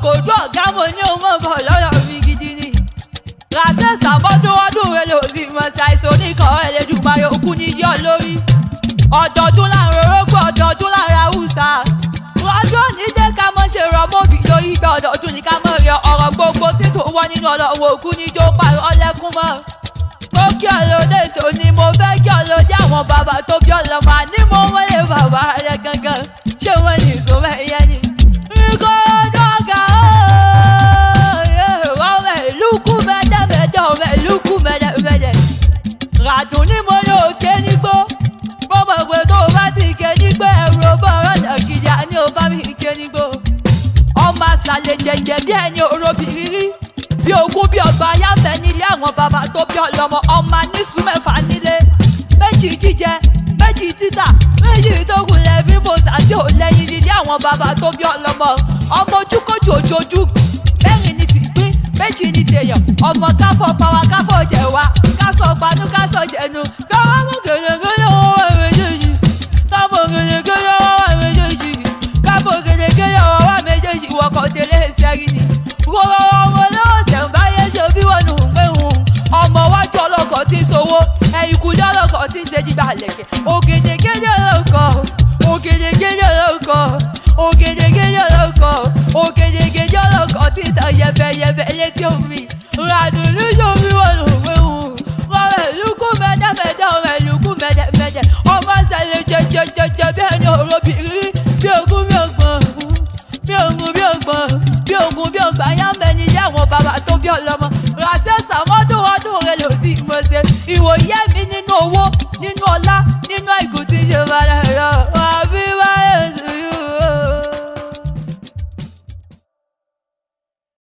kò dún ọ̀gá mo ní òun mọ̀ bọ̀ lọ́dọ̀ mi gidi ni. Ràṣẹ́ sàmọ́dún ọdún rẹ̀ lò sí mọ̀ ṣàìsàn oníkan Ẹlẹ́dùmarè òkú ní yọ̀ lórí. Ọ̀dọ̀ọdún láàrin orógbó ọ̀dọ̀ọdún láàrin Haúsá. Ọdún òní dé ká mọ́ ṣe rọmọ́bì lórí ìgbà ọ̀dọ̀ọdún ní ká mọ́ rí ọ̀rọ̀ gbogbo tí tó wọ́n nínú ọlọ́run òkú ní jó pàrọ̀ ọlẹ́kún mọ́. Mo kí ọlọ́dẹ tó ní mo fẹ́ kí ọlọ́dẹ àwọn bàbá tó bí ọlọ́mọ àní mo wọlé bàbá rẹ̀ gangan ṣé wọ́n ní ìṣòro ẹ̀yẹ ni. Nǹkan ọdún ọ̀gá ọ̀rẹ́ ìlúkú mẹ́tẹ̀mẹ́tẹ̀ ọ̀rẹ́ ìlúkú mẹ́tẹ̀mẹ́tẹ̀. Ràdùn ní mo ní òkè nígbó. Mo mọ̀ pé tó o bá ti ké nígbó ẹ̀rù ọbọ̀ ọ̀rọ̀ kìdíà ní o bá mi ké nígbó. Ọmọ àṣàlẹ̀ jẹ̀jẹ̀ bí ẹni orobì rírí. Bí ogún bí ọgbà ayáfẹ́ nílé àwọn bàbá tó bí ọlọ́mọ ọmọ nísú mẹ́fà nílé. Méjì jíjẹ, méjì títà, méjì tó kù lẹ́fí mọ́sà tí ò lẹ́yìn nílé àwọn bàbá tó bí ọlọ́mọ. Ọmọ ojúkójú òjòjú mẹ́rin ní tìpín, méjì ní tèèyàn. Ọmọ káfọ́ pàwá káfọ́ jẹ̀wá, kásọ̀ panú kásọ̀ jẹnu. Káwá mú gèlègèlè wọn wà méjèèjì. Káfọ́ gèlègèlè wọn wà méjèèjì. Káfọ́ gèlègèlè wọn wà méjèèjì. Wọ̀kọ̀ tẹ̀lé ìṣẹ́rí ni. Rọrọ ọmọ lọ́wọ́ ṣẹ̀ǹbáyé ṣe bí wọ́n nù ń gbé hùn. Ọmọ wájú ọlọ́kọ̀ tí ń sowó, ẹ̀yìn kùdí ọlọ́kọ̀ tí ń ṣe jìgbà lẹ̀kẹ̀. Ògèdègèdè ọlọ́kọ̀, ògèdègèdè ọlọ́kọ̀, ògèdègèdè ọlọ́kọ̀, ògèdègèdè ọlọ́kọ̀ tí ń tàn yẹ̀bẹ̀yẹ̀bẹ̀ létí omi. Ràdùn ní sórí wọ́n nù ń gbé hùn. Ọ̀rẹ́ ìlúkú mẹ́tẹ̀mẹ́tẹ̀ ọ̀rẹ́ ìlúkú mẹ́tẹ̀mẹ́tẹ̀. Ọmọ ṣẹlẹ̀ jẹjẹjẹjẹ bí ẹni òrobì rírí bí ogún bí ọgbọ̀n. Bí ogun bí ọgbọ̀n, bí ogun bí ọgbà ayáfẹ́ nílé àwọn bàbá tó bí ọlọ́mọ. Ràṣẹ́ sàmọ́dún ọdún rẹ̀ lò sí ìmọ̀ọ́sẹ̀. Ìwòye